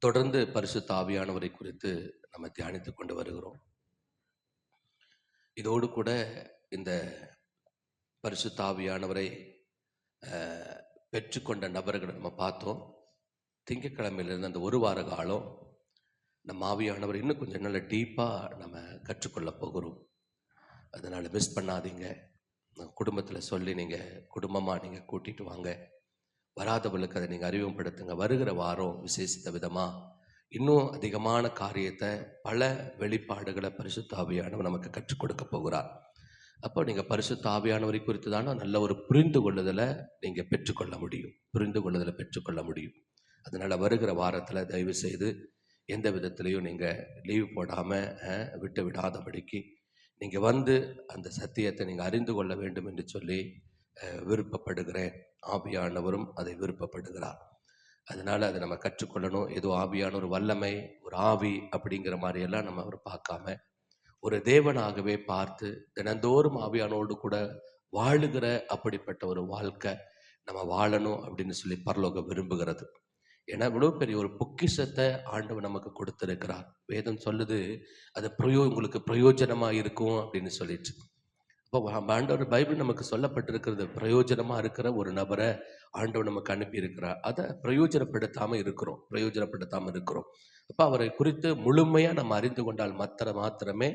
தொடர்ந்து பரிசுத்த ஆவியானவரை குறித்து நம்ம தியானித்துக் கொண்டு வருகிறோம். இதோடு கூட இந்த பரிசுத்த ஆவியானவரை பெற்றுக்கொண்ட நபர்களை நம்ம பார்த்தோம். திங்கட்கிழமையிலிருந்து அந்த ஒரு வார காலம் நம்ம ஆவியானவர் இன்னும் கொஞ்சம் நல்ல டீப்பாக நம்ம கற்றுக்கொள்ள போகிறோம். அதனால் மிஸ் பண்ணாதீங்க. குடும்பத்தில் சொல்லி நீங்கள் குடும்பமாக நீங்கள் கூட்டிகிட்டு வாங்க. வராதவர்களுக்கு அதை நீங்கள் அறிமுகப்படுத்துங்க. வருகிற வாரம் விசேஷித்த விதமாக இன்னும் அதிகமான காரியத்தை, பல வெளிப்பாடுகளை பரிசுத்த ஆவியானவர் நமக்கு கற்றுக் கொடுக்க போகிறார். அப்போ நீங்கள் பரிசுத்த ஆவியானவரை குறித்து தானே நல்ல ஒரு புரிந்து கொள்ளுதலை நீங்கள் பெற்றுக்கொள்ள முடியும். அதனால் வருகிற வாரத்தில் தயவு செய்து எந்த விதத்திலையும் நீங்கள் லீவ் போடாமல் விட்டு விடாதபடிக்கு நீங்கள் வந்து அந்த சத்தியத்தை நீங்கள் அறிந்து கொள்ள வேண்டும் என்று சொல்லி விருப்பப்படுகிறேன். ஆவியானவரும் அதை விருப்பப்படுகிறார். அதனால் அதை நம்ம கற்றுக்கொள்ளணும். ஏதோ ஆவியான ஒரு வல்லமை, ஒரு ஆவி அப்படிங்கிற மாதிரியெல்லாம் நம்ம அவர் பார்க்காம ஒரு தேவனாகவே பார்த்து தினந்தோறும் ஆவியானோடு கூட வாழுகிற அப்படிப்பட்ட ஒரு வாழ்க்கை நம்ம வாழணும் அப்படின்னு சொல்லி பரலோகம் விரும்புகிறது. ஏன்னா இவ்வளோ பெரிய ஒரு பொக்கிஷத்தை ஆண்டவர் நமக்கு கொடுத்துருக்கிறார். வேதம் சொல்லுது அது உங்களுக்கு பிரயோஜனமாக இருக்கும் அப்படின்னு சொல்லிட்டு. இப்போ ஆண்டவர் பைபிள் நமக்கு சொல்லப்பட்டிருக்கிறது, பிரயோஜனமாக இருக்கிற ஒரு நபரை ஆண்டவர் நமக்கு அனுப்பி இருக்கிறார். அதை பிரயோஜனப்படுத்தாமல் இருக்கிறோம். அப்போ அவரை குறித்து முழுமையாக நம்ம அறிந்து கொண்டால் மாத்திரமே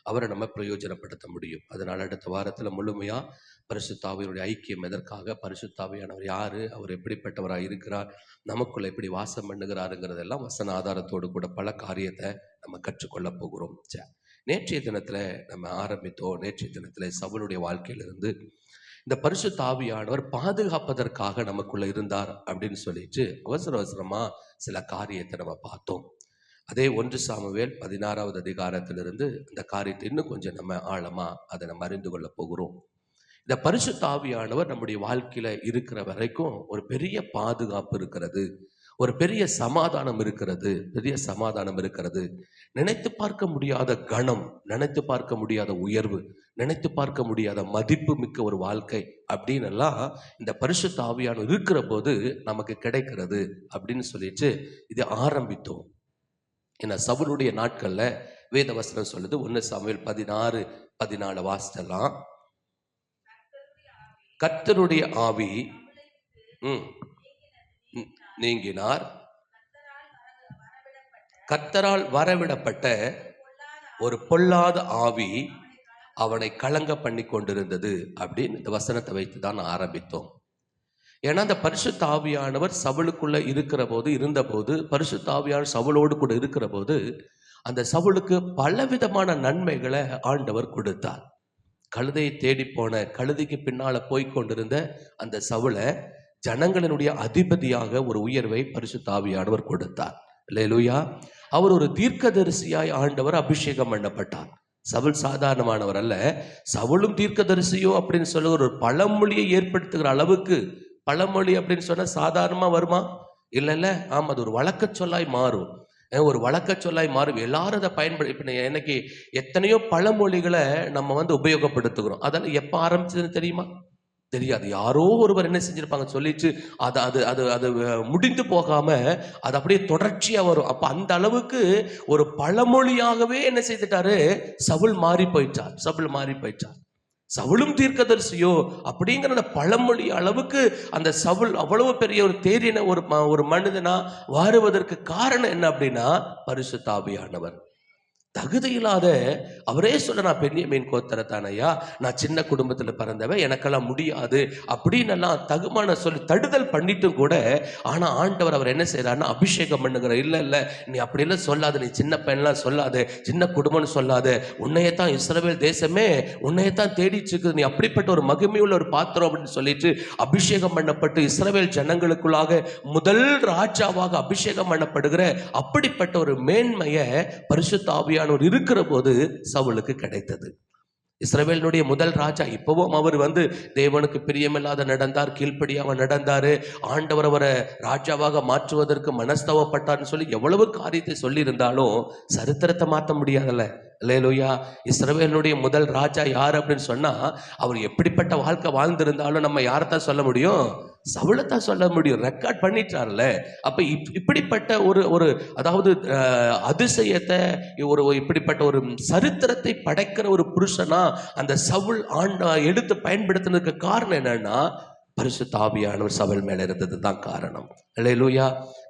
அவரை நம்ம பிரயோஜனப்படுத்த முடியும். அதனால் அடுத்த வாரத்தில் முழுமையாக பரிசுத்த ஆவியினுடைய ஐக்கியம் எதற்காக, பரிசுத்த ஆவியானவர் யார், அவர் எப்படிப்பட்டவராக இருக்கிறார், நமக்குள்ள எப்படி வாசம் பண்ணுகிறாருங்கிறதெல்லாம் வசன ஆதாரத்தோடு கூட பல காரியத்தை நம்ம கற்றுக்கொள்ள போகிறோம். நேற்றைய தினத்தில் நம்ம ஆரம்பித்தோம். நேற்றைய தினத்தில் சவுலுடைய வாழ்க்கையிலிருந்து இந்த பரிசுத்த ஆவியானவர் பாதுகாப்பதற்காக நமக்குள்ள இருந்தார் அப்படின்னு சொல்லிட்டு அவசரமாக சில காரியத்தை நம்ம பார்த்தோம். அதே 1 சாமுவேல் 16வது அதிகாரத்திலிருந்து இந்த காரியத்தை இன்னும் கொஞ்சம் நம்ம ஆழமாக அதை நம்ம அறிந்து கொள்ள போகிறோம். இந்த பரிசுத்த ஆவியானவர் நம்முடைய வாழ்க்கையில இருக்கிற வரைக்கும் ஒரு பெரிய பாதுகாப்பு இருக்கிறது, ஒரு பெரிய சமாதானம் இருக்கிறது. நினைத்து பார்க்க முடியாத கணம், நினைத்து பார்க்க முடியாத உயர்வு, நினைத்து பார்க்க முடியாத மதிப்பு மிக்க ஒரு வாழ்க்கை அப்படின்னு எல்லாம் இந்த பரிசுத்த ஆவியானவர் இருக்கிற போது நமக்கு கிடைக்கிறது அப்படின்னு சொல்லிட்டு இது ஆரம்பித்தோம். ஏன்னா சவுலுடைய நாட்கள்ல வேத வசனம் சொல்லுது, 1 சாமுவேல் 16-14 வாசித்தலாம். கர்த்தருடைய ஆவி நீங்கினார், கர்த்தரால் வரவிடப்பட்ட ஒரு பொல்லாத ஆவி அவனை கலங்க பண்ணி கொண்டிருந்தது அப்படின்னு இந்த வசனத்தை வைத்து தான் ஆரம்பித்தோம். ஏன்னா அந்த பரிசுத்த ஆவியானவர் சவுலுக்குள்ள இருந்தபோது பரிசுத்த ஆவியானவர் சவுலோடு கூட இருக்கிற போது அந்த சவுலுக்கு பலவிதமான நன்மைகளை ஆண்டவர் கொடுத்தார். கழுதையை தேடி போன, கழுதைக்கு பின்னால போய்கொண்டிருந்த அந்த சவுலை ஜனங்களினுடைய அதிபதியாக ஒரு உயர்வை பரிசுத்த ஆவியானவர் கொடுத்தார். அல்லேலூயா. அவர் ஒரு தீர்க்கதரிசியாய் ஆண்டவர் அபிஷேகம் பண்ணப்பட்டார். சவுல் சாதாரணமானவர் அல்ல. சவுலும் தீர்க்கதரிசியோ அப்படின்னு சொல்ல ஒரு பழமொழியை ஏற்படுத்துகிற அளவுக்கு, பழமொழி அப்படின்னு சொன்னா சாதாரணமா வருமா? இல்ல. ஆமா, அது ஒரு வழக்க சொல்லாய் மாறும். எல்லாரும் அதை பயன்படுத்தி எனக்கு எத்தனையோ பழமொழிகளை நம்ம உபயோகப்படுத்துகிறோம். அதெல்லாம் எப்ப ஆரம்பிச்சதுன்னு தெரியாது. யாரோ ஒருவர் என்ன செஞ்சிருப்பாங்க சொல்லிட்டு அது முடிந்து போகாம அது அப்படியே தொடர்ச்சியா வரும். அப்ப அந்த அளவுக்கு ஒரு பழமொழியாகவே என்ன செய்துட்டாரு, சவுல் மாறி போயிட்டார். சவுலும் தீர்க்கதரிசியோ அப்படிங்கிற அந்த பழமொழி அளவுக்கு அந்த சவுல் அவ்வளவு பெரிய ஒரு தேறின ஒரு மனிதனா வாருவதற்கு காரணம் என்ன அப்படின்னா பரிசுத்த ஆவியானவர். தகுதியில்லாத அவரே சொல்ல, நான் பென்யமீன் கோத்திரத்தானையா, நான் சின்ன குடும்பத்தில் பிறந்தவன், எனக்கெல்லாம் முடியாது அப்படின்னு எல்லாம் தகுமான சொல்லி தடுதல் பண்ணிட்டும் கூட, ஆனா ஆண்டவர் அவர் என்ன செய்யறாருன்னா அபிஷேகம் பண்ணுகிற. இல்ல நீ அப்படியெல்லாம் சொல்லாத, நீ சின்ன பையன்லாம் சொல்லாத, சின்ன குடும்பம்னு சொல்லாத, உன்னையத்தான் இஸ்ரவேல் தேசமே உன்னையத்தான் தேடிச்சு இருக்குது, நீ அப்படிப்பட்ட ஒரு மகிமையுள்ள ஒரு பாத்திரம் அப்படின்னு சொல்லிட்டு அபிஷேகம் பண்ணப்பட்டு இஸ்ரவேல் ஜனங்களுக்குள்ளாக முதல் ராஜாவாக அபிஷேகம் பண்ணப்படுகிற அப்படிப்பட்ட ஒரு மேன்மையை பரிசுத்த ஆவியானவர் இருக்கிற போது சவுலுக்கு கிடைத்தது. இஸ்ரவேலினுடைய முதல் ராஜா. இப்பவும் அவர் தேவனுக்கு பிரியமில்லாத நடந்தார், கீழ்ப்படியாக நடந்தாரு. ஆண்டவர் அவரை ராஜாவாக மாற்றுவதற்கு மனஸ்தவப்பட்டார்னு சொல்லி எவ்வளவு காரியத்தை சொல்லி இருந்தாலும் சரித்திரத்தை மாற்ற முடியாதல்ல. அல்லேலூயா. இஸ்ரவேலினுடைய முதல் ராஜா யார் அப்படின்னு சொன்னா, அவர் எப்படிப்பட்ட வாழ்க்கை வாழ்ந்திருந்தாலும் நம்ம யாரைத்தான் சொல்ல முடியும்? சவுலைத்தான் சொல்ல முடியும், ரெக்கார்ட் பண்ணிட்டார்ல. அப்ப இப்படிப்பட்ட ஒரு ஒரு அதாவது அதிசயத்தை, ஒரு இப்படிப்பட்ட ஒரு சரித்திரத்தை படைக்கிற ஒரு புருஷனா அந்த சவுல் எடுத்து பயன்படுத்தினதுக்கு காரணம் என்னன்னா, பரிசுத்த ஆவியானவர் சவுல் மேல இருந்தது தான் காரணம். அல்லேலூயா.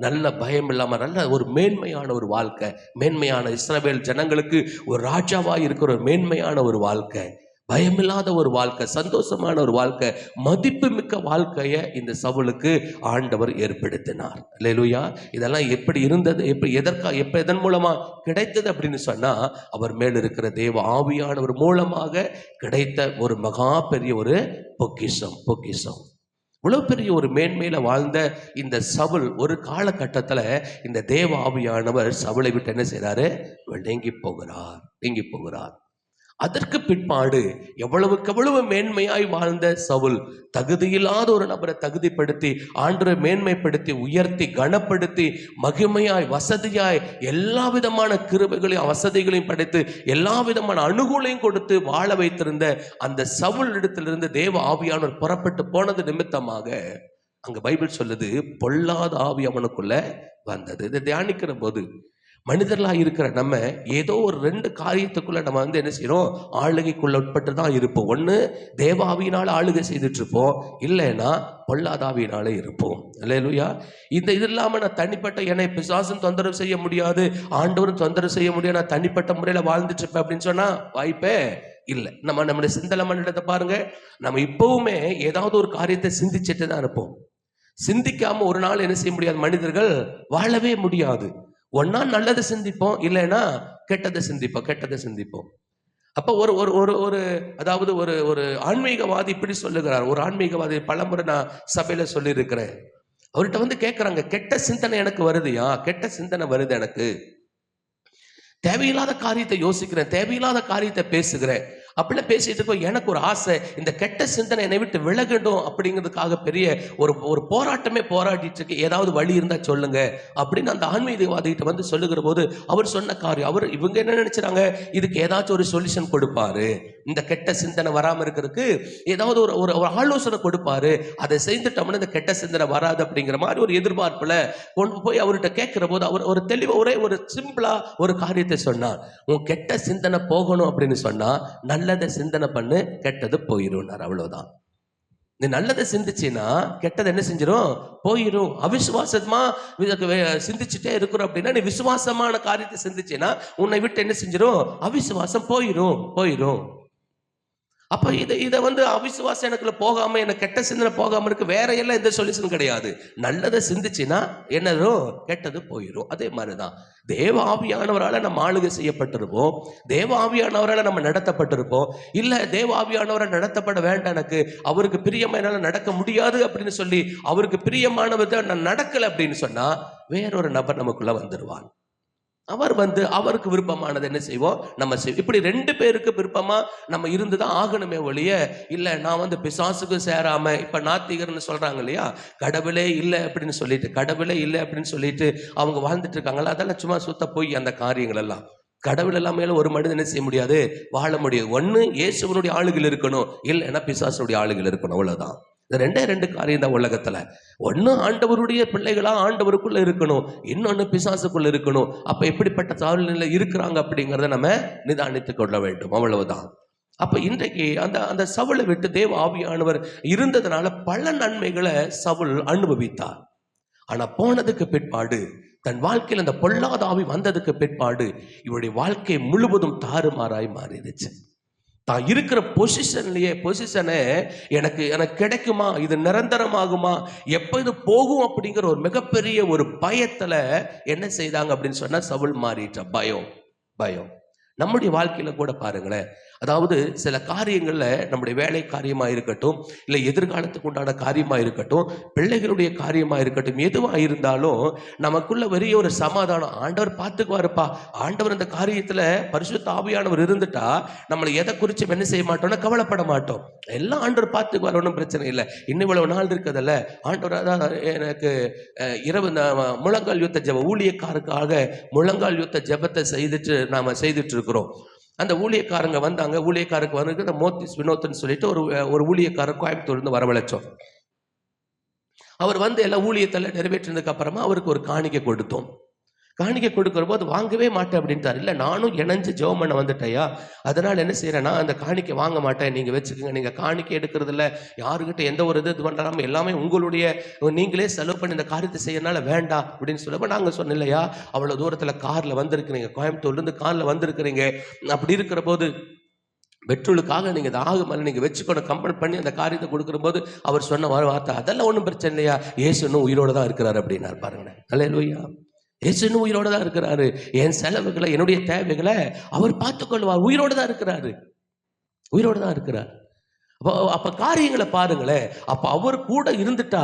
நல்ல பயம் இல்லாம நல்ல ஒரு மேன்மையான ஒரு வாழ்க்கை, மேன்மையான இஸ்ரவேல் ஜனங்களுக்கு ஒரு ராஜாவா இருக்கிற ஒரு மேன்மையான ஒரு வாழ்க்கை, பயமில்லாத ஒரு வாழ்க்கை, சந்தோஷமான ஒரு வாழ்க்கை, மதிப்பு மிக்க வாழ்க்கையை இந்த சவுலுக்கு ஆண்டவர் ஏற்படுத்தினார். அல்லேலூயா. இதெல்லாம் எப்படி இருந்தது, எதன் மூலமா கிடைத்தது அப்படின்னு சொன்னா, அவர் மேல் இருக்கிற தேவ ஆவியானவர் மூலமாக கிடைத்த ஒரு மகா பெரிய ஒரு பொக்கிஷம். இவ்வளவு பெரிய ஒரு மேன்மையில வாழ்ந்த இந்த சவுல் ஒரு காலகட்டத்துல இந்த தேவ ஆவியானவர் சவுலை விட்டு என்ன செய்றாரு, நீங்கி போகிறார். அதற்கு பிற்பாடு எவ்வளவுக்கு எவ்வளவு மேன்மையாய் வாழ்ந்த சவுல் தகுதியில்லாத ஒரு நபரை தகுதிப்படுத்தி, ஆண்டவரை மேன்மைப்படுத்தி, உயர்த்தி, கனப்படுத்தி, மகிமையாய், வசதியாய், எல்லா விதமான கிருபைகளையும் வசதிகளையும் படைத்து, எல்லா விதமான அனுகூலையும் கொடுத்து வாழ வைத்திருந்த அந்த சவுல் இடத்திலிருந்து தேவ ஆவியானவர் புறப்பட்டு போனது நிமித்தமாக அங்க பைபிள் சொல்லுது, பொல்லாத ஆவி அவனுக்குள்ள வந்தது. இதை தியானிக்கிற போது மனிதர்களாக இருக்கிற நம்ம ஏதோ ஒரு 2 காரியத்துக்குள்ள நம்ம என்ன செய்யறோம், ஆளுகைக்குள்ள உட்பட்டு தான் இருப்போம். ஒன்று தேவாவியினால ஆளுகை செய்துட்டு இருப்போம், இல்லைன்னா பொல்லாதாவியினால இருப்போம். அல்லேலூயா. இது இல்லாம நான் தனிப்பட்ட என்னை பிசாசும் தொந்தரவு செய்ய முடியாது, ஆண்டவரும் தொந்தரவு செய்ய முடியாது, நான் தனிப்பட்ட முறையில வாழ்ந்துட்டு இருப்பேன் அப்படின்னு சொன்னா வாய்ப்பே இல்லை. நம்முடைய சிந்தனை மண்டலத்தை பாருங்க, நம்ம இப்பவுமே ஏதாவது ஒரு காரியத்தை சிந்திச்சுட்டு தான் இருப்போம். சிந்திக்காம ஒரு நாள் என்ன செய்ய முடியாது, மனிதர்கள் வாழவே முடியாது. ஒன்னா நல்லதை சிந்திப்போம், இல்லைன்னா கெட்டதை சிந்திப்போம். அப்ப ஒரு ஒரு ஒரு ஒரு அதாவது ஒரு ஒரு ஆன்மீகவாதி இப்படி சொல்லுகிறார். ஒரு ஆன்மீகவாதி பலமுறை நான் சபையில சொல்லி இருக்கிறேன். அவர்கிட்ட கேட்கறாங்க, கெட்ட சிந்தனை எனக்கு வருதுயா, கெட்ட சிந்தனை வருது எனக்கு, தேவையில்லாத காரியத்தை யோசிக்கிறேன், தேவையில்லாத காரியத்தை பேசுகிறேன், அப்படிலாம் பேசிட்டு இருக்கோம். எனக்கு ஒரு ஆசை, இந்த கெட்ட சிந்தனை என்னை விட்டு விலகட்டும் அப்படிங்கிறதுக்காக பெரிய ஒரு போராட்டமே போராடிட்டு இருக்கு, ஏதாவது வழி இருந்தா சொல்லுங்க அப்படின்னு அந்த ஆன்மீகவாதிகிட்ட சொல்லுகிற போது அவர் சொன்ன காரியம், இவங்க என்ன நினைச்சாங்க, இதுக்கு ஏதாச்சும் ஒரு சொல்யூஷன் கொடுப்பாரு, இந்த கெட்ட சிந்தனை வராம இருக்கிறதுக்கு ஏதாவது ஒரு ஆலோசனை கொடுப்பாரு, அதை செய்துட்டோம்னா இந்த கெட்ட சிந்தனை வராது அப்படிங்கிற மாதிரி ஒரு எதிர்பார்ப்புல கொண்டு போய் அவர்கிட்ட கேட்கிற போது அவர் ஒரு தெளிவா ஒரு சிம்பிளா ஒரு காரியத்தை சொன்னார். உன் கெட்ட சிந்தனை போகணும் அப்படின்னு சொன்னா நல்லதை சிந்தனை பண்ணு, கெட்டது போயிரும். அவ்வளவுதான். நீ நல்லதை சிந்திச்சின்னா கெட்டது என்ன செஞ்சிடும், போயிரும். அவிசுவாசமா சிந்திச்சுட்டே இருக்கிறோம் அப்படின்னா, நீ விசுவாசமான காரியத்தை சிந்திச்சின்னா உன்னை விட்டு என்ன செஞ்சிடும், அவிசுவாசம் போயிரும். அப்ப இதை அவிசுவாசம் எனக்குள்ள போகாம, எனக்கு கெட்ட சிந்தனை போகாம இருக்கு, வேற எல்லாம் எந்த சொல்யூஷன் கிடையாது. நல்லதை சிந்திச்சுன்னா என்னதோ கெட்டது போயிடும். அதே மாதிரிதான் தேவ ஆவியானவரால நம்ம ஆளுகை செய்யப்பட்டிருப்போம், தேவ ஆவியானவரால நம்ம நடத்தப்பட்டிருப்போம். இல்ல தேவ ஆவியானவரை நடத்தப்பட வேண்டாம், எனக்கு அவருக்கு பிரியமா என்னால நடக்க முடியாது அப்படின்னு சொல்லி அவருக்கு பிரியமானவதை நான் நடக்கல அப்படின்னு சொன்னா வேறொரு நபர் நமக்குள்ள வந்துடுவான். அவர் அவருக்கு விருப்பமானது என்ன செய்வோம், நம்ம செய்வோம். இப்படி 2 பேருக்கு விருப்பமா நம்ம இருந்துதான் ஆகணுமே ஒழிய, இல்ல நான் பிசாசுக்கு சேராம, இப்ப நாத்திகர்னு சொல்றாங்க இல்லையா, கடவுளே இல்லை அப்படின்னு சொல்லிட்டு அவங்க வாழ்ந்துட்டு இருக்காங்களா, அதெல்லாம் சும்மா சுத்த போய் அந்த காரியங்கள் எல்லாம். கடவுள் எல்லாம் மேல ஒரு மனிதன் என்ன செய்ய முடியாது, வாழ முடியாது. ஒண்ணு இயேசுவனுடைய ஆளுகள் இருக்கணும், இல்லைன்னா பிசாசுடைய ஆளுகள் இருக்கணும், அவ்வளவுதான். இந்த 2 காரியம் தான் உலகத்துல. ஒண்ணு ஆண்டவருடைய பிள்ளைகளா ஆண்டவருக்குள்ள இருக்கணும், இன்னொன்னு பிசாசுக்குள்ள இருக்கணும். அப்ப எப்படிப்பட்ட சூழ்நிலை இருக்கிறாங்க அப்படிங்கறத நம்ம நிதானித்துக் கொள்ள வேண்டும், அவ்வளவுதான். அப்ப இன்றைக்கு அந்த சவுலை விட்டு தேவ ஆவியானவர் இருந்ததுனால பல நன்மைகளை சவுல் அனுபவித்தார். ஆனா போனதுக்கு பிற்பாடு, தன் வாழ்க்கையில் அந்த பொல்லாத ஆவி வந்ததுக்கு பிற்பாடு இவருடைய வாழ்க்கை முழுவதும் தாறுமாறாய் மாறிடுச்சு. தான் இருக்கிற பொசிஷனே எனக்கு கிடைக்குமா, இது நிரந்தரமாகுமா, எப்ப இது போகும் அப்படிங்கிற ஒரு மிகப்பெரிய ஒரு பயத்துல என்ன செய்தாங்க அப்படின்னு சொன்னா சவுல் மாறிட்ட. பயம். நம்முடைய வாழ்க்கையில கூட பாருங்களேன், அதாவது சில காரியங்கள்ல நம்முடைய வேலை காரியமா இருக்கட்டும், இல்லை எதிர்காலத்துக்கு உண்டான காரியமா இருக்கட்டும், பிள்ளைகளுடைய காரியமா இருக்கட்டும், எதுவா இருந்தாலும் நமக்குள்ள பெரிய ஒரு சமாதானம், ஆண்டவர் பார்த்துக்குவாருப்பா, ஆண்டவர் அந்த காரியத்துல பரிசுத்த ஆவியானவர் இருந்துட்டா நம்மளை எதை குறிச்சு என்ன செய்ய மாட்டோம்னா கவலைப்பட மாட்டோம். எல்லாம் ஆண்டவர் பார்த்துக்குவார், ஒன்றும் பிரச்சனை இல்லை. இன்னும் இவ்வளவு நாள் இருக்குதுல்ல, ஆண்டவர் அதான் எனக்கு இரவு முழங்கால் யுத்த ஜெபம், ஊழியக்காரருக்காக முழங்கால் யுத்த ஜெபத்தை செய்துட்டு இருக்கிறோம். அந்த ஊழியக்காரங்க வந்தாங்க. ஊழியக்காரருக்கு வந்து மோத்திஸ் வினோத்னு சொல்லிட்டு ஒரு ஊழியக்காரர் கோயம்புத்தூர்ல இருந்து வரவழைச்சோம். அவர் வந்து எல்லா ஊழியத்தெல்லாம் நிறைவேற்றினதுக்கு அப்புறமா அவருக்கு ஒரு காணிக்கை கொடுத்தோம். காணிக்கை கொடுக்கிற போது வாங்கவே மாட்டேன் அப்படின்ட்டார். இல்லை, நானும் இணைஞ்சு ஜெபம் பண்ண வந்துட்டேயா, அதனால் என்ன செய்கிறேன்னா அந்த காணிக்கை வாங்க மாட்டேன், நீங்கள் வச்சுக்கோங்க, நீங்கள் காணிக்கை எடுக்கிறதில்ல, யாருக்கிட்ட எந்த ஒரு இது பண்ணுறாமல் எல்லாமே உங்களுடைய நீங்களே செலவு பண்ணி இந்த காரியத்தை செய்யறதுனால வேண்டாம் அப்படின்னு சொல்லப்போ நாங்கள் சொன்னோம், இல்லையா அவ்வளோ தூரத்தில் காரில் வந்திருக்கிறீங்க, கோயம்புத்தூர்லேருந்து காரில் வந்திருக்கிறீங்க, அப்படி இருக்கிற போது பெட்ரோலுக்காக நீங்கள் இந்த ஆகுமலை நீங்கள் வச்சுக்கணும் கம்பெனி பண்ணி அந்த காரியத்தை கொடுக்குற போது அவர் சொன்ன வார்த்தை, அதெல்லாம் ஒன்றும் பிரச்சனை இல்லையா, இயேசு இன்னும் உயிரோடு தான் இருக்கிறார் அப்படின்னாரு. பாருங்களேன், அல்லேலூயா. இயேசு இன்னும் உயிரோடு தான் இருக்கிறாரு. என் செலவுகளை, என்னுடைய தேவைகளை அவர் பார்த்துக்கொள்வார். உயிரோடு தான் இருக்கிறாரு, உயிரோடு தான் இருக்கிறார். அப்ப காரியங்களை பாருங்களேன். அப்ப அவர் கூட இருந்துட்டா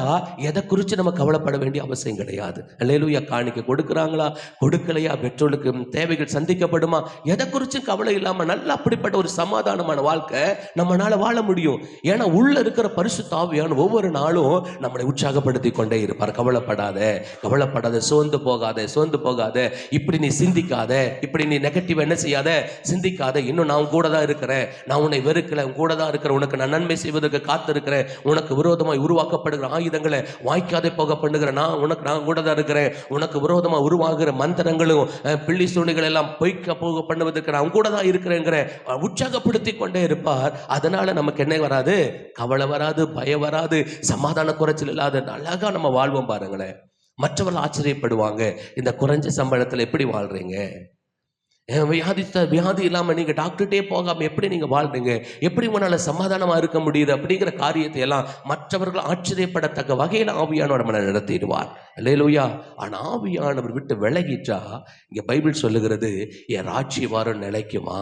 எதை குறித்து நம்ம கவலைப்பட வேண்டிய அவசியம் கிடையாது. அல்லேலூயா. காணிக்கை கொடுக்குறாங்களா, கொடுக்கலையா, பெட்ரோலுக்கு தேவைகள் சந்திக்கப்படுமா, எதை குறிச்சும் கவலை இல்லாம நல்ல அப்படிப்பட்ட ஒரு சமாதானமான வாழ்க்கை நம்மளால வாழ முடியும். ஏன்னா உள்ள இருக்கிற பரிசுத்த ஆவியான ஒவ்வொரு நாளும் நம்மளை உற்சாகப்படுத்தி கொண்டே இருப்பார். கவலைப்படாத, கவலைப்படாத, சோர்ந்து போகாத, சோர்ந்து போகாத, இப்படி நீ சிந்திக்காத, இப்படி நீ நெகட்டிவ் என்ன செய்யாத, சிந்திக்காத, இன்னும் நான் கூட தான் இருக்கிறேன், நான் உன்னை வெறுக்கல, கூட தான் இருக்கிறேன், உனக்கு நான் நன்மை செய்வதற்கு காத்திருக்கிறேன், உனக்கு விரோதமாய் உருவாக்கப்படுகிற ஆயுதங்களை வாய்க்காதே போக பண்ணுகிறேன், நான் கூட தான் இருக்கிறேன், உனக்கு விரோதமாக உருவாகிற மந்திரங்களும் பிள்ளி சூழ்நிலைகள் எல்லாம் பொய்க்க போக பண்ணுவதற்கு நான் கூட தான் இருக்கிறேங்கிற உற்சாகப்படுத்தி கொண்டே இருப்பார். அதனால நமக்கு என்ன வராது, கவலை வராது, பயம் வராது, சமாதான குறைச்சல் இல்லாத அழகா நம்ம வாழ்வோம். பாருங்களேன், மற்றவர்கள் ஆச்சரியப்படுவாங்க, இந்த குறைஞ்ச சம்பளத்தில் எப்படி வாழ்றீங்க, வியாதி இல்லாமல் நீங்கள் டாக்டர்கிட்டே போகாமல் எப்படி நீங்கள் வாழ்றீங்க, எப்படி உங்களால் சமாதானமாக இருக்க முடியுது அப்படிங்கிற காரியத்தை எல்லாம் மற்றவர்கள் ஆச்சரியப்படத்தக்க வகையில் ஆவியானவர் நம்மளை நடத்திடுவார். அல்லேலூயா. ஆனால் ஆவியானவர் விட்டு விலகிட்டா இங்கே பைபிள் சொல்லுகிறது, என் ராஜ்யவாரம் நிலைக்குமா,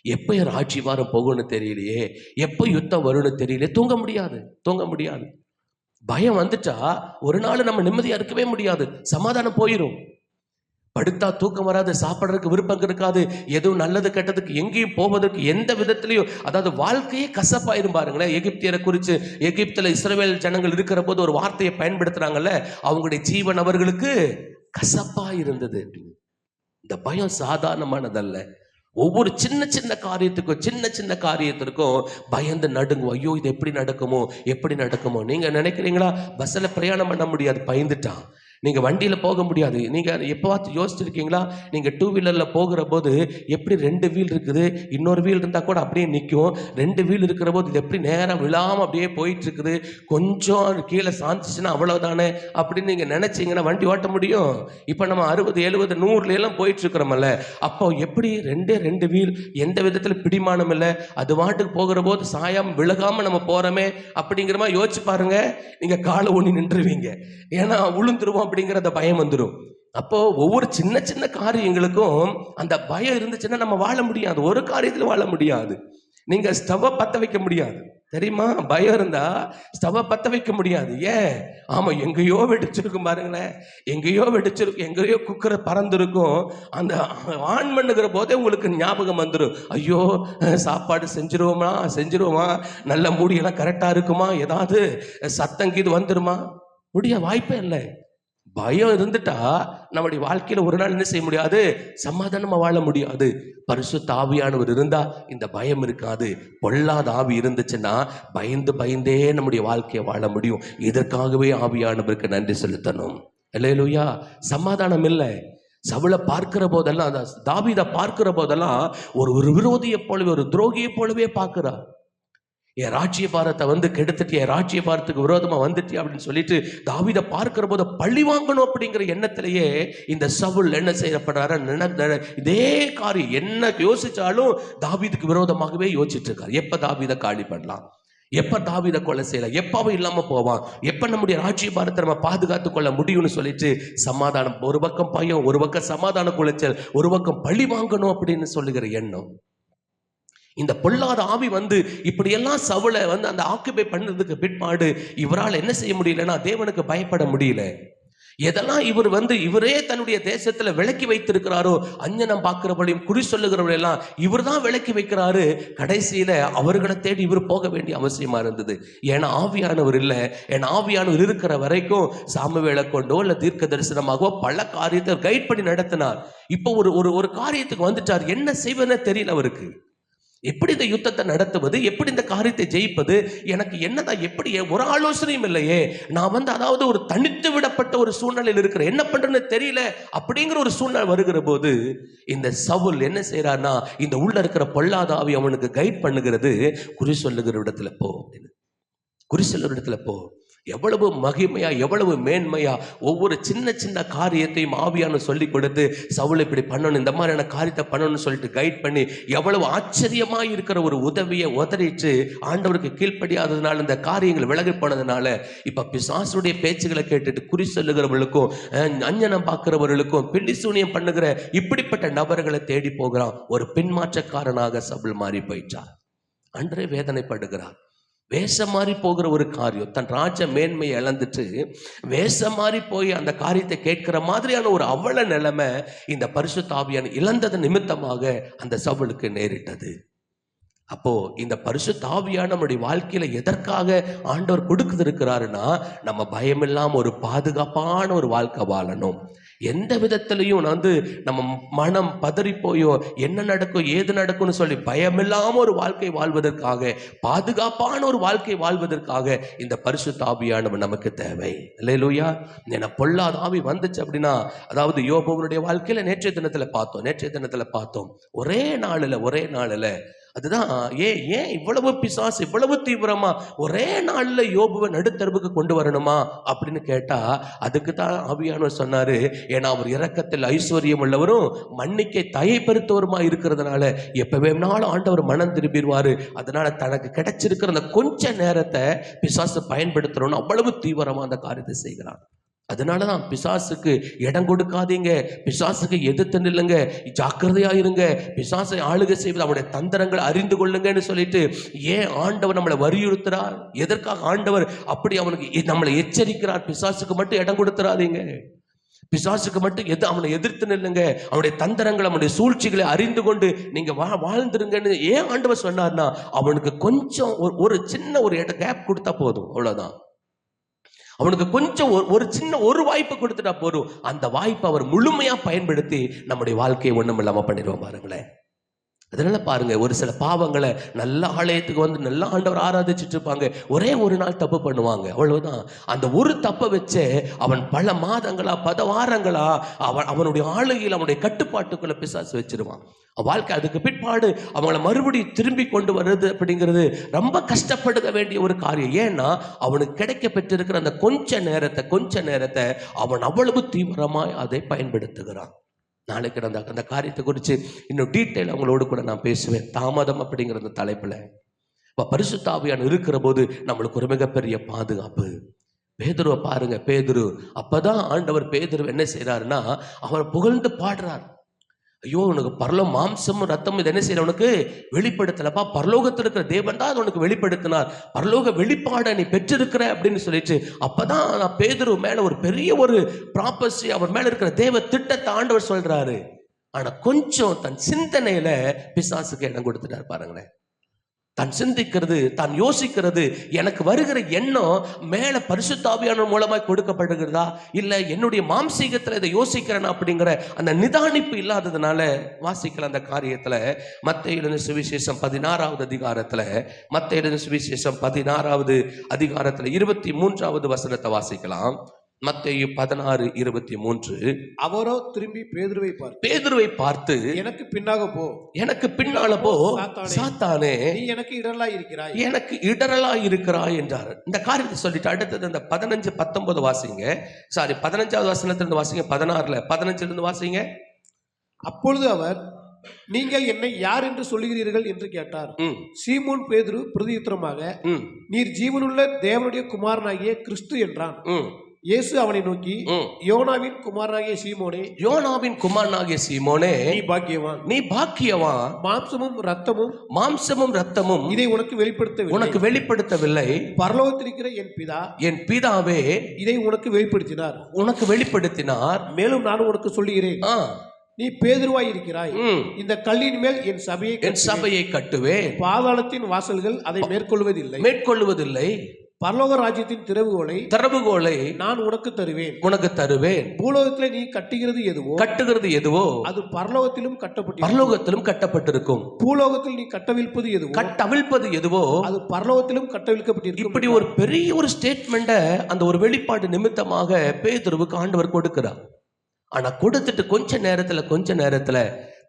எப்போ என் ராஜ்யவாரம் போகும்னு தெரியலையே, எப்போ யுத்தம் வரும்னு தெரியலையே, தூங்க முடியாது, தூங்க முடியாது. பயம் வந்துட்டா ஒரு நாள் நம்ம நிம்மதியாக இருக்கவே முடியாது, சமாதானம் போயிடும். படுத்தா தூக்கம் வராது, சாப்பிட்றதுக்கு விருப்பம் இருக்காது, எதுவும் நல்லது கெட்டதுக்கு எங்கேயும் போவதற்கு எந்த விதத்திலையும், அதாவது வாழ்க்கையே கசப்பாயிரும். பாருங்களேன், எகிப்தியரை குறித்து, எகிப்தில் இஸ்ரவேல் ஜனங்கள் இருக்கிற போது ஒரு வார்த்தையை பயன்படுத்துறாங்கல்ல, அவங்களுடைய ஜீவன் அவர்களுக்கு கசப்பா இருந்தது. இந்த பயம் சாதாரணமானதல்ல. ஒவ்வொரு சின்ன சின்ன காரியத்துக்கும், சின்ன சின்ன காரியத்திற்கும் பயந்து நடுங்குவோம். ஐயோ, இது எப்படி நடக்குமோ, எப்படி நடக்குமோ. நீங்க நினைக்கிறீங்களா பஸ்ஸில் பிரயாணம் பண்ண முடியாது, பயந்துட்டான். நீங்கள் வண்டியில் போக முடியாது. நீங்கள் எப்போவாச்சும் யோசிச்சிருக்கீங்களா, நீங்கள் டூ வீலரில் போகிற போது எப்படி 2 வீல் இருக்குது, இன்னொரு வீல் இருந்தால் கூட அப்படியே நிற்கும், 2 வீல் இருக்கிற போது இது எப்படி நேரம் விழாமல் அப்படியே போயிட்டுருக்குது, கொஞ்சம் கீழே சாஞ்சிச்சுன்னா அவ்வளோதானே அப்படின்னு நீங்கள் நினச்சிங்கன்னா வண்டி ஓட்ட முடியும். இப்போ நம்ம 60, 70, 100 போயிட்டுருக்குறோமல்ல, அப்போ எப்படி 2 வீல், எந்த விதத்தில் பிடிமானம் இல்லை, அது வாட்டுக்கு போகிற போது சாயம் விலகாமல் நம்ம போகிறோமே அப்படிங்கிற மாதிரி யோசிச்சு பாருங்க. நீங்கள் காலை ஊனி நின்றுவீங்க, ஏன்னா உளுந்துருவோம் அப்படிங்கிற பயம் வந்துடும். அப்போ ஒவ்வொரு சின்ன சின்ன காரியங்களுக்கும் அந்த பயம் இருந்துச்சுன்னா நம்ம வாழ முடியாது, ஒரு காரியத்தில் வாழ முடியாது. நீங்க ஸ்டவ்வை பற்ற வைக்க முடியாது, தெரியுமா? பயம் இருந்தா ஸ்டவ்வை பற்ற வைக்க முடியாது. ஏன்? ஆமா, எங்கேயோ வெடிச்சிருக்கும் பாருங்களேன், எங்கேயோ வெடிச்சிருக்கும், எங்கேயோ குக்கரை பறந்துருக்கும். அந்த ஆன் பண்ணுகிற போதே உங்களுக்கு ஞாபகம் வந்துடும், ஐயோ சாப்பாடு செஞ்சிருவோமா, நல்ல மூடியெல்லாம் கரெக்டா இருக்குமா, ஏதாவது சத்தங்கீது வந்துருமா, முடிய வாய்ப்பே இல்லை. பயம் இருந்துட்டா நம்முடைய வாழ்க்கையில ஒரு நாள் என்ன செய்ய முடியாது, சமாதானமா வாழ முடியாது. பரிசுத்த ஆவியானவர் இருந்தா இந்த பயம் இருக்காது. பொல்லாத ஆவி இருந்துச்சுன்னா பயந்தே நம்முடைய வாழ்க்கையை வாழ முடியும். இதற்காகவே ஆவியானவருக்கு நன்றி செலுத்தணும். அல்லேலூயா. சமாதானம் இல்லை. சவுலை பார்க்கிற போதெல்லாம், தாவீதை பார்க்கிற போதெல்லாம் ஒரு விரோதியை போலவே, ஒரு துரோகியை போலவே பார்க்கிறார். என் ராஜ்யபாரத்தை வந்து கெடுத்துட்டு, என் ராஜ்யபாரத்துக்கு விரோதமா வந்துட்டு அப்படின்னு சொல்லிட்டு தாவீதை பார்க்கிற போது பழி வாங்கணும் அப்படிங்கிற எண்ணத்திலேயே இந்த சவுல் என்ன செய்யப்படுறாரு, இதே காரியம் என்ன யோசிச்சாலும் தாவீதுக்கு விரோதமாகவே யோசிச்சுட்டு இருக்காரு. எப்ப தாவீதை காலி பண்ணலாம், எப்ப தாவீதை கொலை செய்யலாம், எப்பவும் இல்லாம போவான், எப்ப நம்முடைய ராஜ்யபாரத்தை நம்ம பாதுகாத்து கொள்ள முடியும்னு சொல்லிட்டு சமாதானம், ஒரு பக்கம் பயம், ஒரு பக்கம் சமாதான குலைச்சல், ஒரு பக்கம் பழி வாங்கணும் அப்படின்னு சொல்லுகிற எண்ணம். இந்த பொல்லாத ஆவி வந்து இப்படியெல்லாம் சவுலை வந்து அந்த ஆக்குபை பண்ணதுக்கு பிற்பாடு இவரால் என்ன செய்ய முடியலன்னா தேவனுக்கு பயப்பட முடியல. எதெல்லாம் இவர் வந்து இவரே தன்னுடைய தேசத்துல விலக்கி வைத்திருக்கிறாரோ, அஞ்சனம் பார்க்கிறவர்களையும் குறி சொல்லுகிறவர்களெல்லாம் இவர் தான் விலக்கி வைக்கிறாரு. கடைசியில அவர்களை தேடி இவர் போக வேண்டிய அவசியமா இருந்தது. ஏன்னா ஆவியானவர் இல்லை. ஏன்னா ஆவியானவர் இருக்கிற வரைக்கும் சாமுவேலை கொண்டோ இல்ல தீர்க்க தரிசனமாகவோ பல காரியத்தை கைட் பண்ணி நடத்தினார். இப்போ ஒரு காரியத்துக்கு வந்துட்டார், என்ன செய்வதுன்னு தெரியல அவருக்கு. எப்படி இந்த யுத்தத்தை நடத்துவது, எப்படி இந்த காரியத்தை ஜெயிப்பது, எனக்கு என்னதான் எப்படி ஒரு ஆலோசனையும் இல்லையே. நான் அதாவது ஒரு தனித்து விடப்பட்ட ஒரு சூழ்நிலையில் இருக்கிறேன், என்ன பண்றேன்னு தெரியல அப்படிங்கிற ஒரு சூழ்நிலை வருகிற போது இந்த சவுல் என்ன செய்யறான்னா, இந்த உள்ள இருக்கிற பொல்லாத ஆவி அவனுக்கு கைட் பண்ணுகிறது, குறி சொல்லுகிற இடத்துல போ அப்படின்னு. குறி சொல்லுகிற இடத்துல போ. எவ்வளவு மகிமையா, எவ்வளவு மேன்மையா ஒவ்வொரு சின்ன சின்ன காரியத்தையும் ஆவியான சொல்லி கொடுத்து, சவுல் இப்படி பண்ணணும், இந்த மாதிரியான காரியத்தை பண்ணணும்னு சொல்லிட்டு கைட் பண்ணி, எவ்வளவு ஆச்சரியமா இருக்கிற ஒரு உதவியை உதறிட்டு ஆண்டவருக்கு கீழ்ப்படியாததுனால, இந்த காரியங்கள் விலகி போனதுனால இப்ப பிசாசுடைய பேச்சுகளை கேட்டுட்டு குறி சொல்லுகிறவர்களுக்கும் அஞ்சனம் பார்க்கிறவர்களுக்கும் பில்லி சூனியம் பண்ணுகிற இப்படிப்பட்ட நபர்களை தேடி போகிறான். ஒரு பின்மாற்றக்காரனாக சவுல் மாறி போயிட்டார். அன்றே வேதனைப்படுகிறார். வேஷம் மாறி போகிற ஒரு காரியம், தன் ராஜ மேன்மையை இழந்துட்டு வேஷம் மாறி போய் அந்த காரியத்தை கேட்கிற மாதிரியான ஒரு அவல நிலைமை இந்த பரிசுத்த ஆவியான இழந்தது நிமித்தமாக அந்த சவுலுக்கு நேரிட்டது. அப்போ இந்த பரிசுத்த ஆவியான நம்முடைய வாழ்க்கையில எதற்காக ஆண்டவர் கொடுக்குதிருக்கிறாருன்னா, நம்ம பயமில்லாம ஒரு பாதுகாப்பான ஒரு வாழ்க்கை வாழணும். எந்த விதத்திலையும் நம்ம மனம் பதறி போயோ என்ன நடக்கும் ஏது நடக்கும்னு சொல்லி பயமில்லாம ஒரு வாழ்க்கை வாழ்வதற்காக, பாதுகாப்பான ஒரு வாழ்க்கை வாழ்வதற்காக இந்த பரிசுத்த ஆவியானவர் நமக்கு தேவை. அல்லேலூயா. ஏன்னா பொல்லாத ஆவி வந்துச்சு அப்படின்னா, அதாவது யோபுவனுடைய வாழ்க்கையில நேற்றைய தினத்துல பார்த்தோம். ஒரே நாளில் அதுதான் ஏன் இவ்வளவு பிசாசு இவ்வளவு தீவிரமா ஒரே நாள்ல யோபுவை நடுத்தரவுக்கு கொண்டு வரணுமா அப்படின்னு கேட்டா, அதுக்கு தான் ஆவியானவர் சொன்னாரு, ஏன்னா அவர் இரக்கத்தில் ஐஸ்வர்யம் உள்ளவரும் மன்னிக்கை தயைப்படுத்துவருமா இருக்கிறதுனால எப்ப வேணாலும் ஆண்டவர் மனம் திரும்பிடுவாரு. அதனால தனக்கு கிடைச்சிருக்கிற அந்த கொஞ்ச நேரத்தை பிசாசு பயன்படுத்தணும்னு அவ்வளவு தீவிரமா அந்த காரியத்தை செய்கிறான். அதனாலதான் பிசாசுக்கு இடம் கொடுக்காதீங்க, பிசாசுக்கு எதிர்த்து நில்லுங்க, ஜாக்கிரதையா இருங்க, பிசாசை ஆளுகை செய்வது அவனுடைய தந்திரங்களை அறிந்து கொள்ளுங்கன்னு சொல்லிட்டு ஏன் ஆண்டவர் நம்மளை வலியுறுத்துறார்? எதற்காக ஆண்டவர் அப்படி அவனுக்கு நம்மளை எச்சரிக்கிறார்? பிசாசுக்கு மட்டும் இடம் கொடுத்துறாதீங்க, பிசாசுக்கு மட்டும் அவனை எதிர்த்து நில்லுங்க, அவனுடைய தந்திரங்களை அவனுடைய சூழ்ச்சிகளை அறிந்து கொண்டு நீங்க வாழ்ந்துருங்கன்னு ஏன் ஆண்டவர் சொன்னார்னா, அவனுக்கு கொஞ்சம் ஒரு சின்ன ஒரு கேப் கொடுத்தா போதும், அவ்வளவுதான். அவனுக்கு கொஞ்சம் ஒரு சின்ன ஒரு வாய்ப்பு கொடுத்துட்டா போதும், அந்த வாய்ப்பை அவர் முழுமையா பயன்படுத்தி நம்முடைய வாழ்க்கையை ஒண்ணும் இல்லாம பண்ணிடுவோம். பாருங்களேன். அதனால பாருங்க, ஒரு சில பாவங்களை நல்ல ஆலயத்துக்கு நல்ல ஆண்டவர் ஆராதிச்சுட்டு இருப்பாங்க, ஒரே ஒரு நாள் தப்பு பண்ணுவாங்க, அவ்வளவுதான். அந்த ஒரு தப்பை வச்சு அவன் பல மாதங்களா பல வாரங்களா அவனுடைய ஆளுகையில் அவனுடைய கட்டுப்பாட்டுக்குள்ள பிசாசு வச்சிருவான் வாழ்க்கை. அதுக்கு பிற்பாடு அவங்களை மறுபடியும் திரும்பி கொண்டு வருது அப்படிங்கிறது ரொம்ப கஷ்டப்படுத்த வேண்டிய ஒரு காரியம். ஏன்னா அவனுக்கு கிடைக்க பெற்றிருக்கிற அந்த கொஞ்ச நேரத்தை அவன் அவ்வளவு தீவிரமாய் அதை பயன்படுத்துகிறான். நாளைக்கு அந்த காரியத்தை குறித்து இன்னும் டீட்டெயில் அவங்களோடு கூட நான் பேசுவேன். தாமதம் அப்படிங்கிற அந்த தலைப்புல பரிசுத்த ஆவியானவர் இருக்கிற போது நம்மளுக்கு ஒரு மிகப்பெரிய பாதுகாப்பு. பேதுருவை பாருங்க, பேதுரு அப்பதான் ஆண்டவர் பேதுரு என்ன செய்யறாருன்னா, அவர் புகழ்ந்து பாடுறார். ஐயோ, உனக்கு பரலோகம் மாம்சமும் ரத்தமும் இது என்ன செய்யற உனக்கு வெளிப்படுத்தலப்பா, பரலோகத்தில் இருக்கிற தேவன் தான் உனக்கு வெளிப்படுத்தினார், பரலோக வெளிப்பாடை நீ பெற்றிருக்கிற அப்படின்னு சொல்லிட்டு, அப்பதான் பேதுரு மேல ஒரு பெரிய ஒரு ப்ராப்பர்சி, அவர் மேல இருக்கிற தேவ திட்டத்தை ஆண்டவர் சொல்றாரு. ஆனா கொஞ்சம் தன் சிந்தனையில பிசாசுக்கு இடம் கொடுத்துட்டாரு. பாருங்களேன், தான் சிந்திக்கிறது, தான் யோசிக்கிறது, எனக்கு வருகிற எண்ணம் மேல பரிசுத்த ஆவியானவர் மூலமாய் கொடுக்கப்படுகிறதா இல்ல என்னுடைய மாம்சீகத்துல இதை யோசிக்கிறேன் அப்படிங்கிற அந்த நிதானிப்பு இல்லாததுனால வாசிக்கல அந்த காரியத்துல. மத்தேயு எழுதின சுவிசேஷம் 16வது அதிகாரத்துல, மத்தேயு எழுதின சுவிசேஷம் 16வது அதிகாரத்துல 23வது வசனத்தை வாசிக்கலாம். மத்தேயு 16:23. அவரோ திரும்பி பேதுருவை பார்த்து எனக்கு பின்னால போ சாத்தானே, நீ எனக்கு இடரலாய் இருக்கிறாய் என்றார். இந்த காரியத்தை சொல்லிட்டு அடுத்தது அந்த 15-19 வாசிங்க. 15வது வசனத்திலிருந்து வாசிங்க, 15லிருந்து வாசிங்க. அப்பொழுது அவர், நீங்கள் என்னை யார் என்று சொல்லுகிறீர்கள் என்று கேட்டார். சீமோன் பேதுரு பிரதியுத்தரமாக, நீர் ஜீவனுள்ள தேவனுடைய குமாரனாகிய கிறிஸ்து என்றான். இயேசு அவனை நோக்கி, யோனாவின் குமாரனாகிய சீமோனே, நீ பாக்கியவான், மாம்சமும் ரத்தமும் இதை உனக்கு வெளிப்படுத்தவில்லை, பரலோகத்திலிருக்கிற என் பிதாவே இதை உனக்கு வெளிப்படுத்தினார். மேலும் நான் உனக்கு சொல்லுகிறேன், நீ பேதுருவாய் இருக்கிறாய், இந்த கல்லின் மேல் என் சபையை கட்டுவேன், பாதாளத்தின் வாசல்கள் அதை மேற்கொள்வதில்லை. பரலோக ராஜ்யத்தின் திறவுகோலை நான் உனக்கு தருவேன். பூலோகத்திலே நீ கட்டுகிறது எதுவோ அது பரலோகத்திலும் கட்டப்பட்டிருக்கும். பூலோகத்தில் நீ கட்டவிழ்ப்பது எதுவோ அது பரலோகத்திலும் கட்டவிழ்க்கப்பட்டிருக்கும். இப்படி ஒரு பெரிய ஒரு ஸ்டேட்மெண்ட அந்த ஒரு வெளிப்பாடு நிமித்தமாக பேதுருவுக்கு ஆண்டவர் கொடுக்கிறார். ஆனா கொடுத்துட்டு கொஞ்ச நேரத்துல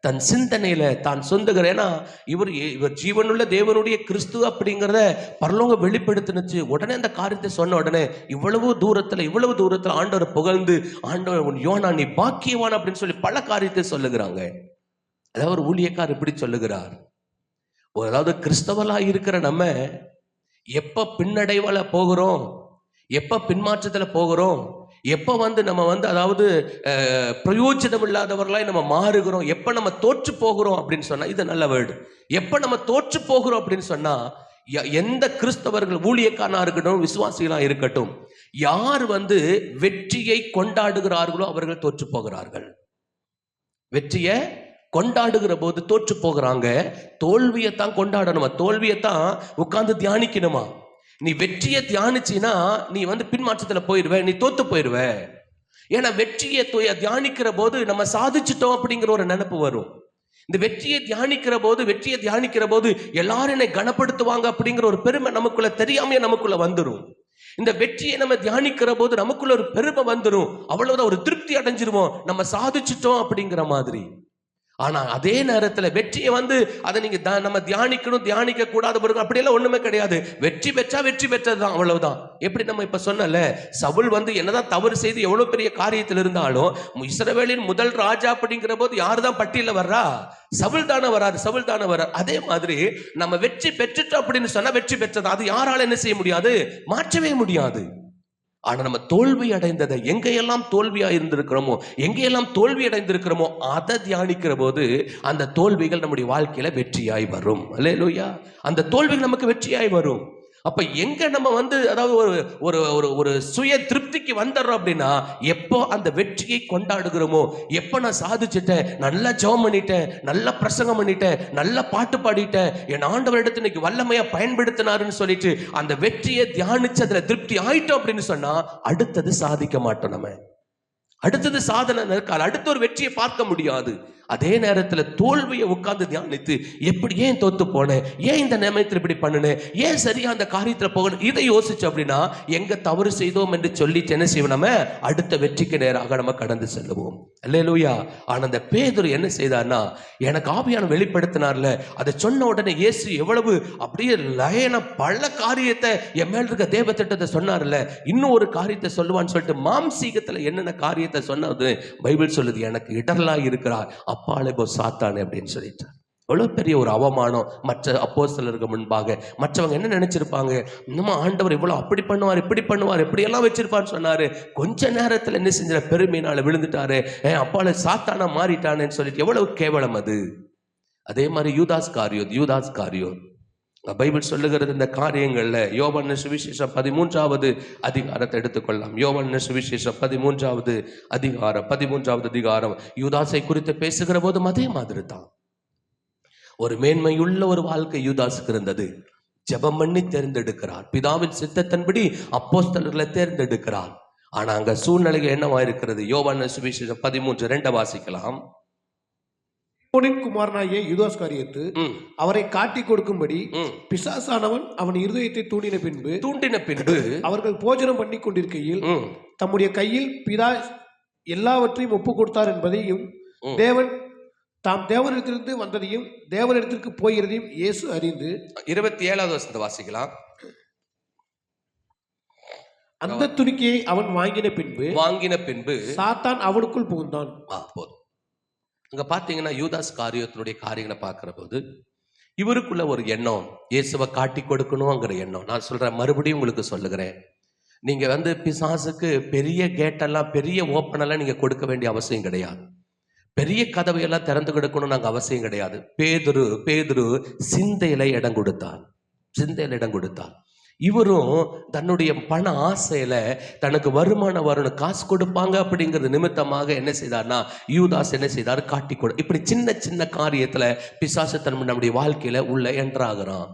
தன் சிந்தனையில தான் சொந்துகிற, ஏன்னா இவர் ஜீவனுள்ள தேவனுடைய கிறிஸ்து அப்படிங்கிறத பரலோகம் வெளிப்படுத்தினுச்சு. உடனே அந்த காரியத்தை சொன்ன உடனே இவ்வளவு தூரத்துல ஆண்டவர் புகழ்ந்து, ஆண்டவர் யோனா நீ பாக்கியவான் அப்படின்னு சொல்லி பல காரியத்தை சொல்லுகிறாங்க. அதாவது ஒரு ஊழியக்காரர் இப்படி சொல்லுகிறார், அதாவது கிறிஸ்தவலா இருக்கிற நம்ம எப்ப பின்னடைவால போகிறோம், எப்ப பின்மாற்றத்துல போகிறோம், எப்ப நம்ம அதாவது பிரயோஜனம் இல்லாதவர்களாய் நம்ம மாறுகிறோம், எப்ப நம்ம தோற்று போகிறோம் அப்படின்னு சொன்னா, இது நல்ல வேர்டு. எப்ப நம்ம தோற்று போகிறோம் அப்படின்னு சொன்னா, எந்த கிறிஸ்தவர்கள் ஊழியக்காரனா இருக்கட்டும், விசுவாசிகளா இருக்கட்டும், யார் வெற்றியை கொண்டாடுகிறார்களோ அவர்கள் தோற்று போகிறார்கள். வெற்றியை கொண்டாடுகிற போது தோற்று போகிறாங்க. தோல்வியைத்தான் கொண்டாடணுமா, தோல்வியைத்தான் உட்கார்ந்து தியானிக்கணுமா? நீ வெற்றியை தியானிச்சினா நீ பின்மாற்றத்துல போயிருவ, நீ தோத்து போயிருவ. ஏன்னா வெற்றியை தியானிக்கிற போது நம்ம சாதிச்சிட்டோம் அப்படிங்கிற ஒரு நினைப்பு வரும். இந்த வெற்றியை தியானிக்கிற போது எல்லாரும் என்னை கனப்படுத்துவாங்க அப்படிங்கிற ஒரு பெருமை நமக்குள்ள தெரியாமையே நமக்குள்ள வந்துடும். இந்த வெற்றியை நம்ம தியானிக்கிற போது நமக்குள்ள ஒரு பெருமை வந்துடும். அவ்வளவுதான், ஒரு திருப்தி அடைஞ்சிருவோம், நம்ம சாதிச்சிட்டோம் அப்படிங்கிற மாதிரி. ஆனா அதே நேரத்துல வெற்றியை அதை நீங்க நம்ம தியானிக்க கூடாது அப்படியெல்லாம் ஒண்ணுமே கிடையாது. வெற்றி பெற்றா வெற்றி பெற்றதுதான், அவ்வளவுதான். எப்படி நம்ம இப்ப சொன்னல, சவுல் என்னதான் தவறு செய்து எவ்வளவு பெரிய காரியத்தில் இருந்தாலும் இஸ்ரவேலின் முதல் ராஜா அப்படிங்கிற போது யாருதான் பட்டியல வர்றா? சவுல் தானே வர்றாரு. அதே மாதிரி நம்ம வெற்றி பெற்றுட்டோம் அப்படின்னு சொன்னா வெற்றி பெற்றது, அது யாரால என்ன செய்ய முடியாது, மாற்றவே முடியாது. ஆனா நம்ம தோல்வி அடைந்ததை, எங்கெல்லாம் தோல்வியா இருந்திருக்கிறோமோ, எங்கெல்லாம் தோல்வி அடைந்திருக்கிறோமோ அதை தியானிக்கிற போது அந்த தோல்விகள் நம்முடைய வாழ்க்கையில வெற்றியாய் வரும். அல்லேலூயா. அந்த தோல்விகள் நமக்கு வெற்றியாய் வரும். அப்ப எங்க நம்ம அதாவது ஒரு ஒரு சுய திருப்திக்கு வந்துடுறோம் அப்படின்னா, எப்போ அந்த வெற்றியை கொண்டாடுகிறோமோ, எப்ப நான் சாதிச்சுட்டேன், நல்லா ஜெபம் பண்ணிட்டேன், நல்லா பிரசங்கம் பண்ணிட்டேன், நல்லா பாட்டு பாடிட்டேன், என் ஆண்டவர் இடத்துல இன்னைக்கு வல்லமையா பயன்படுத்தினாருன்னு சொல்லிட்டு அந்த வெற்றியை தியானிச்சு அதுல திருப்தி ஆயிட்டோம் அப்படின்னு சொன்னா அடுத்தது சாதிக்க மாட்டோம். நம்ம அடுத்தது சாதனை இருக்காது, அடுத்த ஒரு வெற்றியை பார்க்க முடியாது. அதே நேரத்துல தோல்வியை உட்கார்ந்து தியானித்து, எப்படி ஏன் தோத்து போனேன், ஏன் இந்த நிலைமையில் இப்படி பண்ணினேன், ஏன் சரியா அந்த காரியத்துல போகணும், இதை யோசிச்சு அப்படின்னா எங்க தவறு செய்தோம் என்று சொல்லிட்டு என்ன செய்வோம், நம்ம அடுத்த வெற்றிக்கு நேராக நம்ம கடந்து செல்லுவோம். அல்லேலூயா. ஆனா அந்த பேதுரு என்ன செய்தார்னா, எனக்கு ஆவியான வெளிப்படுத்தினார்ல, அதை சொன்ன உடனே இயேசு எவ்வளவு அப்படியே லயன பல காரியத்தை என் மேல இருக்க தேவ திட்டத்தை சொன்னார்ல, இன்னும் ஒரு காரியத்தை சொல்லுவான்னு சொல்லிட்டு மாம்சீகத்துல என்னென்ன காரியத்தை சொன்னது பைபிள் சொல்லுது, எனக்கு இடர்லா இருக்கிறார் அப்பாலே போ சாத்தானே அப்படின்னு சொல்லிட்டார். எவ்வளவு பெரிய ஒரு அவமானம் மற்ற அப்போஸ்தலருக்கு முன்பாக. மற்றவங்க என்ன நினைச்சிருப்பாங்க, இன்னும் ஆண்டவர் இவ்வளவு அப்படி பண்ணுவார், இப்படி பண்ணுவார், எப்படி எல்லாம் வச்சிருப்பான்னு சொன்னாரு. கொஞ்ச நேரத்துல என்ன செஞ்ச, பெருமையினால விழுந்துட்டாரு, அப்பாலே சாத்தானா மாறிட்டானேன்னு சொல்லிட்டு எவ்வளவு கேவலம் அது. அதே மாதிரி யூதாஸ் காரியோத் பைபிள் சொல்லுகிறது இந்த காரியங்கள்ல. யோவான் சுவிசேஷம் 13வது அதிகாரத்தை எடுத்துக்கொள்ளலாம். யோவான் சுவிசேஷம் 13வது அதிகாரம் யூதாசை குறித்து பேசுகிற போதும் அதே மாதிரி தான். ஒரு மேன்மையுள்ள ஒரு வாழ்க்கை யூதாசுக்கு இருந்தது. ஜெபம் பண்ணி தேர்ந்தெடுக்கிறார், பிதாவின் சித்தத்தின்படி அப்போஸ்தலர்களை தேர்ந்தெடுக்கிறார். ஆனா அங்க சூழ்நிலைகள் என்னவா இருக்கிறது? யோவான் சுவிசேஷம் 13:2 வாசிக்கலாம். குமாரனாகிய யூதாஸ் காரியத்து அவரை காட்டி கொடுக்கும்படி பிசாசானவன் அவன் இருதயத்தை தூண்டின பின்பு அவர்கள் போஜனம் பண்ணி கொண்டிருக்கையில் தம்முடைய கையில் பிதா எல்லாவற்றையும் ஒப்பு கொடுத்தார் என்பதையும் தாம் தேவனிடத்திலிருந்து வந்ததையும் தேவனிடத்திற்கு போகிறதையும் இயேசு அறிந்து 27வது வசனத்தை வாசிக்கலாம். அந்த துணிக்கையை அவன் வாங்கின பின்பு சாத்தான் அவனுக்குள் புகுந்தான். போதும். அங்க பாத்தீங்கன்னா யூதாஸ் காரியத்தினுடைய காரியங்களை பார்க்கிற போது இவருக்குள்ள ஒரு எண்ணம், இயேசுவை காட்டி கொடுக்கணுங்கிற எண்ணம். நான் சொல்றேன், மறுபடியும் உங்களுக்கு சொல்லுகிறேன், நீங்க பிசாசுக்கு பெரிய கேட்டெல்லாம் பெரிய ஓப்பனெல்லாம் நீங்க கொடுக்க வேண்டிய அவசியம் கிடையாது. பெரிய கதவையெல்லாம் திறந்து கொடுக்கணும் நாங்க அவசியம் கிடையாது. பேதுரு சிந்தையில இடம் கொடுத்தான். இவரும் தன்னுடைய பண ஆசையில தனக்கு வருமானம் வரணும், காசு கொடுப்பாங்க அப்படிங்கிறது நிமித்தமாக என்ன செய்தார்னா, யூதாஸ் என்ன செய்தார், காட்டி கொடு. இப்படி சின்ன சின்ன காரியத்துல பிசாசு நம்முடைய வாழ்க்கையில உள்ள என்ட்ராகிறான்.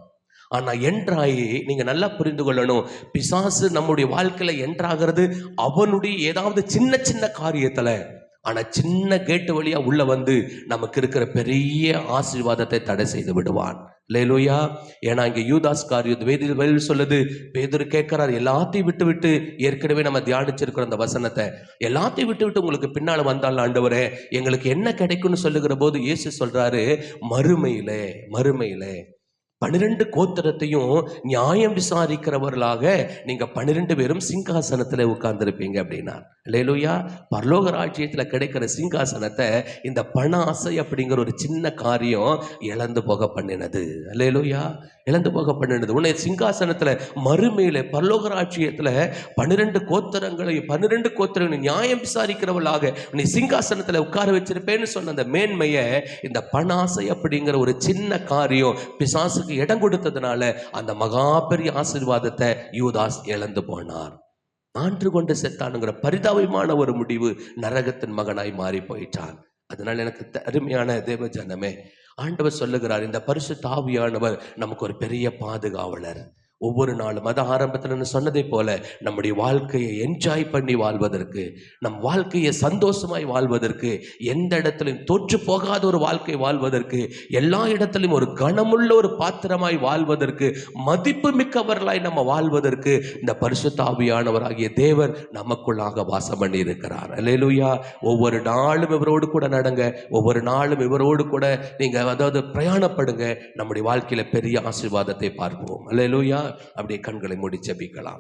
ஆனா என்ட்ராயி, நீங்க நல்லா புரிந்து கொள்ளணும், பிசாசு நம்முடைய வாழ்க்கையில என்ட்ராகிறது அவனுடைய ஏதாவது சின்ன சின்ன காரியத்துல. ஆனா சின்ன கேட்டு வழியா உள்ள வந்து நமக்கு இருக்கிற பெரிய ஆசீர்வாதத்தை தடை செய்து விடுவான். அல்லேலூயா. ஏன்னா இங்க யூதாஸ் காரியத்து வேதியில் சொல்லுது, பேதுரு கேட்கிறார், எல்லாத்தையும் விட்டு விட்டு, ஏற்கனவே நம்ம தியானிச்சிருக்கிற அந்த வசனத்தை, எல்லாத்தையும் விட்டு விட்டு உங்களுக்கு பின்னால வந்தால் ஆண்டவரே எங்களுக்கு என்ன கிடைக்கும்னு சொல்லுகிற போது இயேசு சொல்றாரு, மறுமையிலே 12 கோத்திரத்தையும் நியாயம் விசாரிக்கிறவர்களாக நீங்க 12 பேரும் சிங்காசனத்துல உட்கார்ந்துருப்பீங்க அப்படின்னா. அல்லேலூயா. பரலோக ராஜ்யத்துல கிடைக்கிற சிங்காசனத்தை இந்த பண ஆசை அப்படிங்கிற ஒரு சின்ன காரியம் இழந்து போக பண்ணினது. அல்லேலூயா. இழந்து போக பண்ணினது. உன்னை சிங்காசனத்துல மறுமையில பரலோக ராஜ்யத்துல 12 கோத்திரங்களை நியாயம் விசாரிக்கிறவர்களாக நீ சிங்காசனத்துல உட்கார வச்சிருப்பேன்னு சொன்ன அந்த மேன்மையை இந்த பண ஆசை அப்படிங்கிற ஒரு சின்ன காரியம் பிசாசுக்கு இடம் கொடுத்ததுனால அந்த மகா பெரிய ஆசீர்வாதத்தை யூதாஸ் இழந்து போனார். ஆண்டு கொண்டு செத்தானுங்கிற பரிதாபமான ஒரு முடிவு, நரகத்தின் மகனாய் மாறி போயிட்டான். அதனால எனக்கு அருமையான தேவ ஜனமே, ஆண்டவர் சொல்லுகிறார், இந்த பரிசுத்த ஆவியானவர் நமக்கு ஒரு பெரிய பாதுகாவலர். ஒவ்வொரு நாளும் அது ஆரம்பத்தில் சொன்னதை போல நம்முடைய வாழ்க்கையை என்ஜாய் பண்ணி வாழ்வதற்கு, நம் வாழ்க்கையை சந்தோஷமாய் வாழ்வதற்கு, எந்த இடத்திலும் தோற்று போகாத ஒரு வாழ்க்கை வாழ்வதற்கு, எல்லா இடத்திலும் ஒரு கனமுள்ள ஒரு பாத்திரமாய் வாழ்வதற்கு, மதிப்பு மிக்கவர்களாய் நம்ம வாழ்வதற்கு இந்த பரிசுத்த ஆவியானவராகிய தேவன் நமக்குள்ளாக வாசம் பண்ணி இருக்கிறார். அல்லேலூயா. ஒவ்வொரு நாளும் இவரோடு கூட நடங்க, ஒவ்வொரு நாளும் இவரோடு கூட நீங்க அதாவது பிரயாணப்படுங்க. நம்முடைய வாழ்க்கையில பெரிய ஆசீர்வாதத்தை பார்ப்போம். அல்லேலூயா. அப்படியே கண்களை மூடி ஜெபிக்கலாம்.